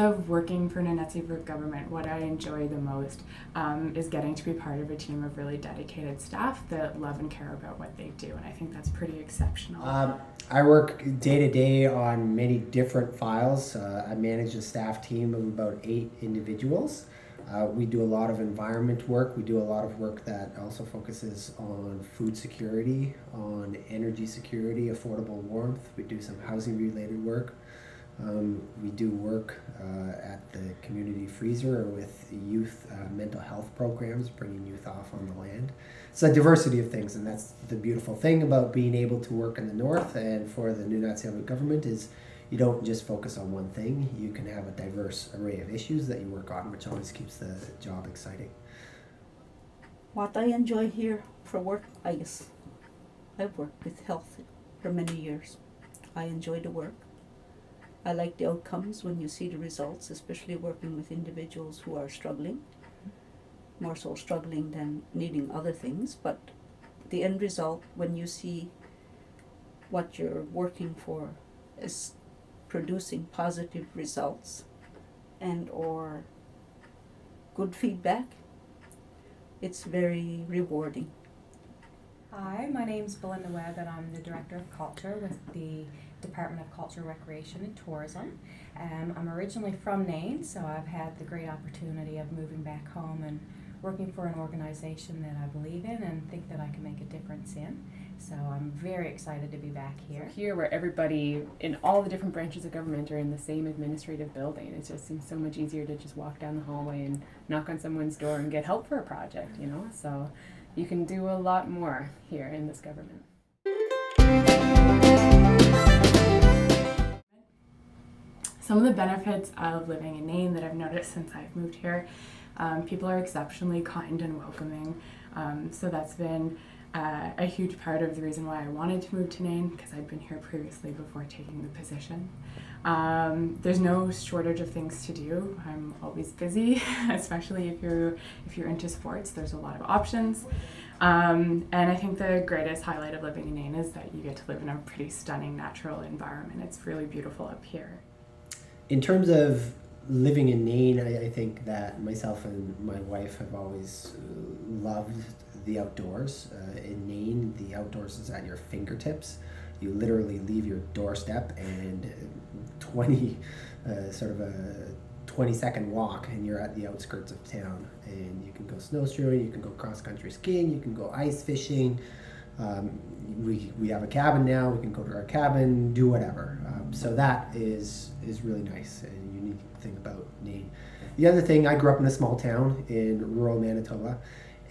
of working for Nunatsiavut Government, what I enjoy the most is getting to be part of a team of really dedicated staff that love and care about what they do, and I think that's pretty exceptional. I work day to day on many different files. I manage a staff team of about 8 individuals. We do a lot of environment work. We do a lot of work that also focuses on food security, on energy security, affordable warmth. We do some housing related work. We do work at the community freezer with youth mental health programs, bringing youth off on the land. It's a diversity of things, and that's the beautiful thing about being able to work in the north and for the Nunatsiavut Government is you don't just focus on one thing. You can have a diverse array of issues that you work on, which always keeps the job exciting. What I enjoy here for work, I guess, I've worked with health for many years. I enjoy the work. I like the outcomes when you see the results, especially working with individuals who are struggling, more so struggling than needing other things. But the end result, when you see what you're working for is producing positive results and or good feedback, it's very rewarding. Hi, my name's Belinda Webb and I'm the Director of Culture with the Department of Culture, Recreation and Tourism. I'm originally from Nain, so I've had the great opportunity of moving back home and working for an organization that I believe in and think that I can make a difference in. So I'm very excited to be back here. Here where everybody in all the different branches of government are in the same administrative building, it just seems so much easier to just walk down the hallway and knock on someone's door and get help for a project, you know? So you can do a lot more here in this government. Some of the benefits of living in Nain that I've noticed since I've moved here, people are exceptionally kind and welcoming, so that's been a huge part of the reason why I wanted to move to Nain, because I'd been here previously before taking the position. There's no shortage of things to do. I'm always busy, especially if you're into sports. There's a lot of options. And I think the greatest highlight of living in Nain is that you get to live in a pretty stunning natural environment. It's really beautiful up here. In terms of living in Nain, I think that myself and my wife have always loved the outdoors. In Nain, the outdoors is at your fingertips. You literally leave your doorstep and 20-second walk and you're at the outskirts of town. And you can go snowshoeing, you can go cross-country skiing, you can go ice fishing. We have a cabin now, we can go to our cabin, do whatever. So that is really nice and unique thing about Nain. The other thing, I grew up in a small town in rural Manitoba,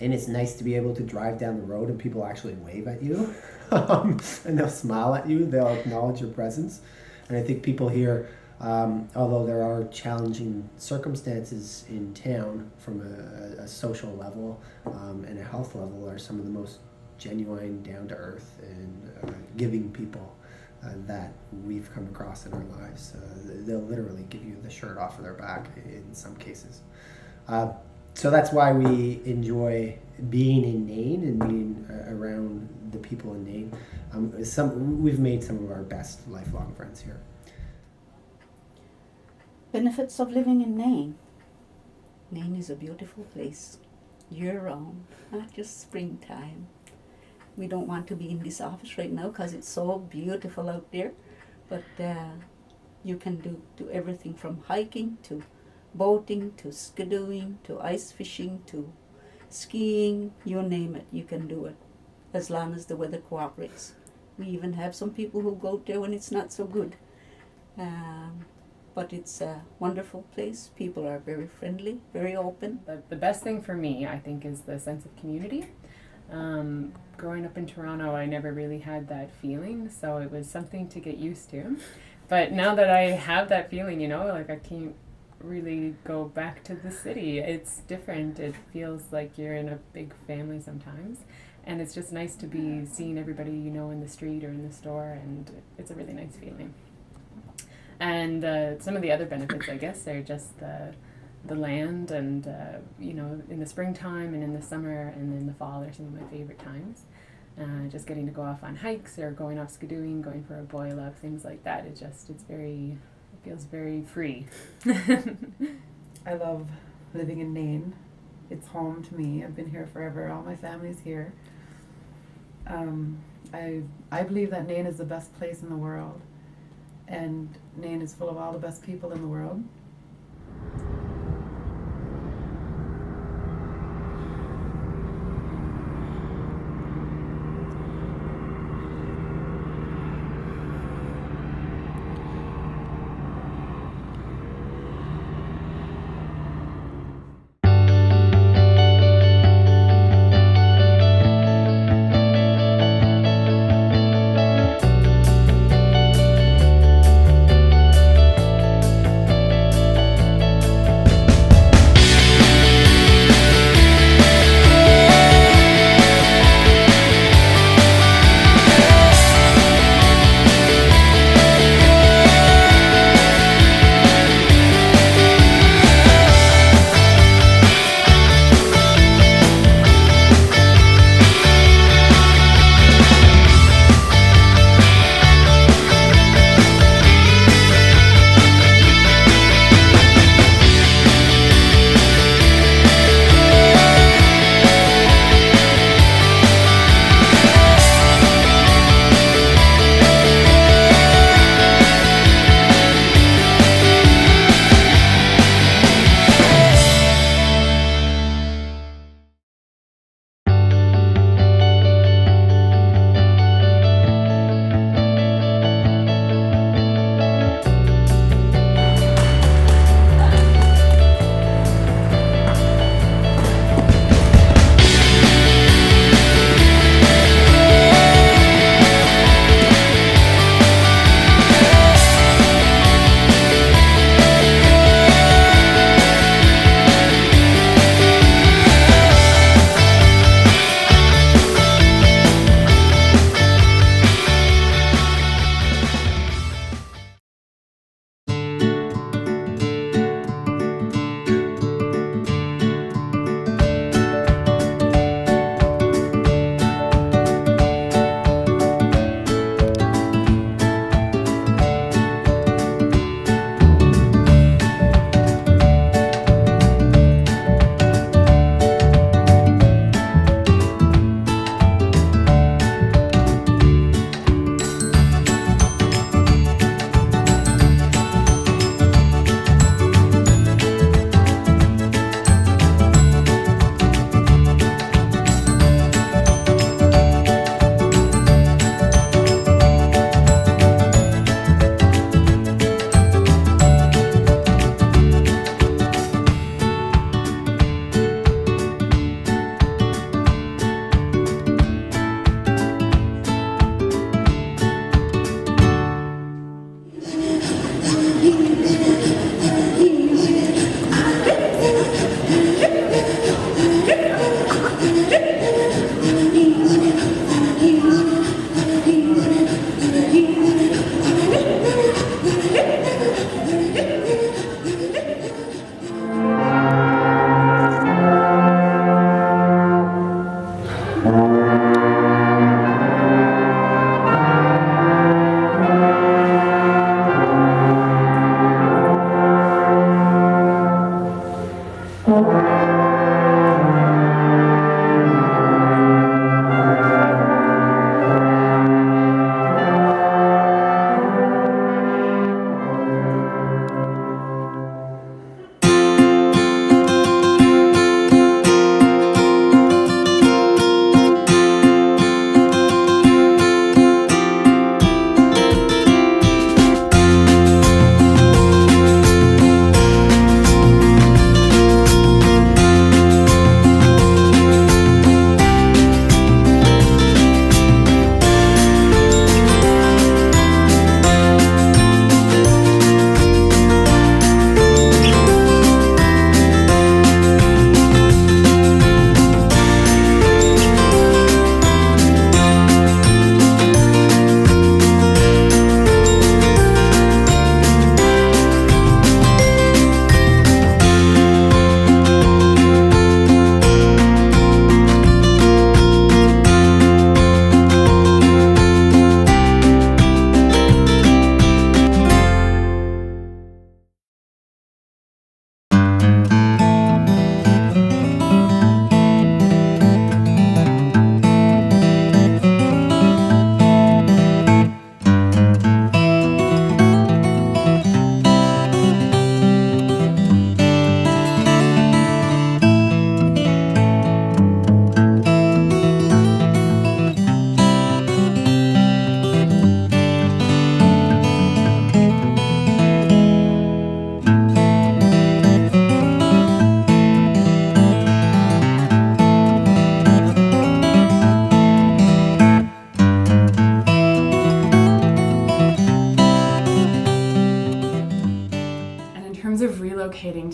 and it's nice to be able to drive down the road and people actually wave at you and they'll smile at you, they'll acknowledge your presence. And I think people here, although there are challenging circumstances in town from a social level and a health level, are some of the most genuine, down-to-earth and giving people that we've come across in our lives. They'll literally give you the shirt off of their back in some cases. So that's why we enjoy being in Nain and being around the people in Nain. We've made some of our best lifelong friends here. Benefits of living in Nain. Nain is a beautiful place, year-round, not just springtime. We don't want to be in this office right now because it's so beautiful out there, but you can do everything from hiking to boating to skidooing to ice fishing to skiing, you name it, you can do it as long as the weather cooperates. We even have some people who go out there when it's not so good. But it's a wonderful place. People are very friendly, very open. The best thing for me, I think, is the sense of community. Growing up in Toronto, I never really had that feeling, so it was something to get used to. But now that I have that feeling, you know, like I can't really go back to the city. It's different. It feels like you're in a big family sometimes. And it's just nice to be seeing everybody you know in the street or in the store, and it's a really nice feeling. And some of the other benefits, I guess, are just the land and, you know, in the springtime and in the summer and in the fall are some of my favorite times. Just getting to go off on hikes or going off skidooing, going for a boil up, things like that. It's Feels very free. I love living in Nain. It's home to me. I've been here forever. All my family's here. I believe that Nain is the best place in the world, and Nain is full of all the best people in the world.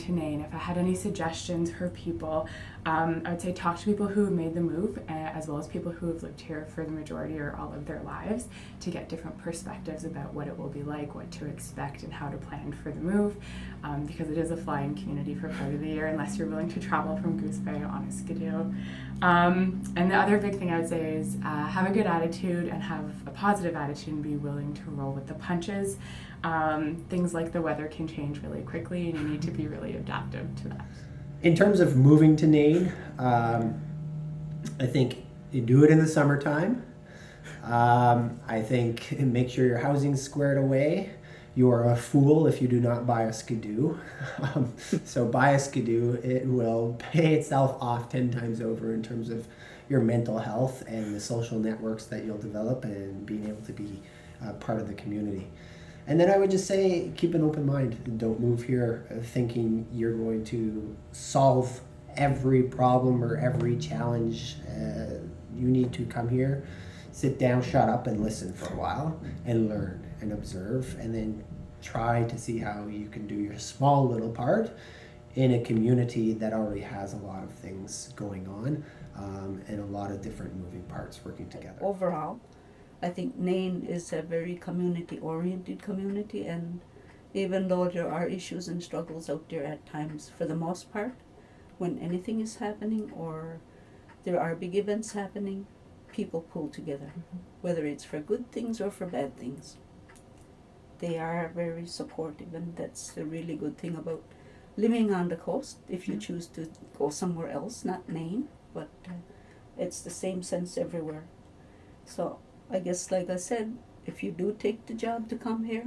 to Nain, if I had any suggestions for people, I would say talk to people who have made the move, as well as people who have lived here for the majority or all of their lives, to get different perspectives about what it will be like, what to expect, and how to plan for the move, because it is a flying community for part of the year unless you're willing to travel from Goose Bay on a skidoo. And the other big thing I would say is have a good attitude and have a positive attitude and be willing to roll with the punches. Things like the weather can change really quickly and you need to be really adaptive to that. In terms of moving to Nain, I think you do it in the summertime. I think make sure your housing's squared away. You are a fool if you do not buy a skidoo. So buy a skidoo. It will pay itself off 10 times over in terms of your mental health and the social networks that you'll develop and being able to be part of the community. And then I would just say, keep an open mind. Don't move here thinking you're going to solve every problem or every challenge. You need to come here, sit down, shut up, and listen for a while, and learn and observe, and then try to see how you can do your small little part in a community that already has a lot of things going on, and a lot of different moving parts working together. Overall, I think Nain is a very community-oriented community, and even though there are issues and struggles out there at times, for the most part, when anything is happening or there are big events happening, people pull together, whether it's for good things or for bad things. They are very supportive, and that's a really good thing about living on the coast. If you choose to go somewhere else, not Nain, but it's the same sense everywhere. So I guess, like I said, if you do take the job to come here,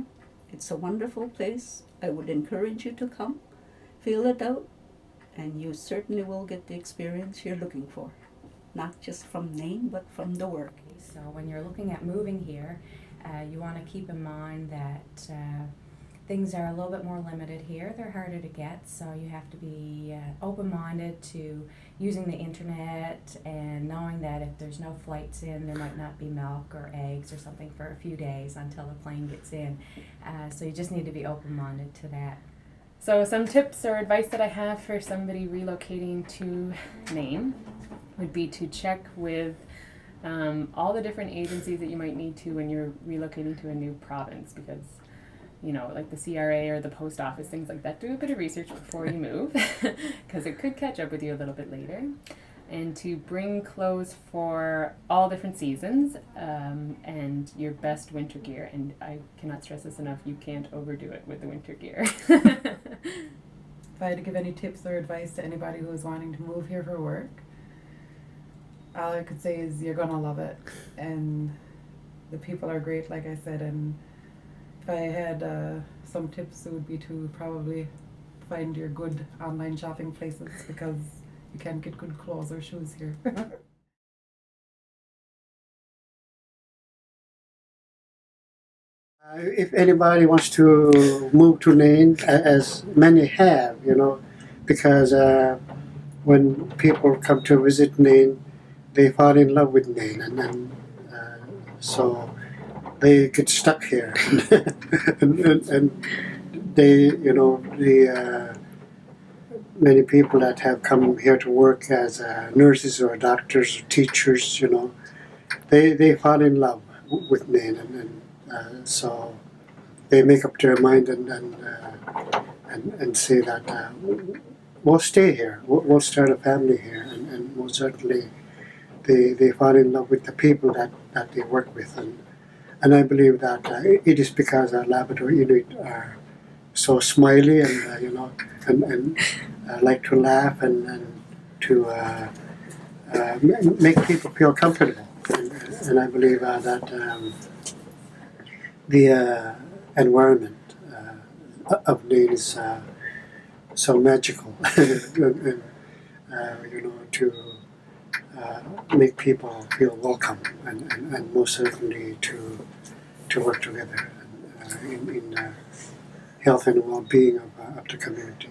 it's a wonderful place. I would encourage you to come, feel it out, and you certainly will get the experience you're looking for. Not just from Nain, but from the work. So when you're looking at moving here, you want to keep in mind that things are a little bit more limited here. They're harder to get, so you have to be open-minded to using the internet and knowing that if there's no flights in, there might not be milk or eggs or something for a few days until the plane gets in. So you just need to be open-minded to that. So some tips or advice that I have for somebody relocating to Nain would be to check with all the different agencies that you might need to when you're relocating to a new province, because like the CRA or the post office, things like that. Do a bit of research before you move, because it could catch up with you a little bit later. And to bring clothes for all different seasons, and your best winter gear. And I cannot stress this enough, you can't overdo it with the winter gear. If I had to give any tips or advice to anybody who is wanting to move here for work, all I could say is you're gonna love it, and the people are great, like I said. And if I had some tips, it would be to probably find your good online shopping places, because you can't get good clothes or shoes here. If anybody wants to move to Nain, as many have, because when people come to visit Nain, they fall in love with Nain, and so they get stuck here, and they, the many people that have come here to work as nurses or doctors or teachers, they fall in love with Nain, and so they make up their mind and say that we'll stay here, we'll start a family here, and most certainly they fall in love with the people that they work with, and I believe that it is because our Labrador Inuit are so smiley and and like to laugh and to make people feel comfortable, and I believe that the environment of Nain is so magical, and, to make people feel welcome, and most certainly to work together in health and well-being of the community.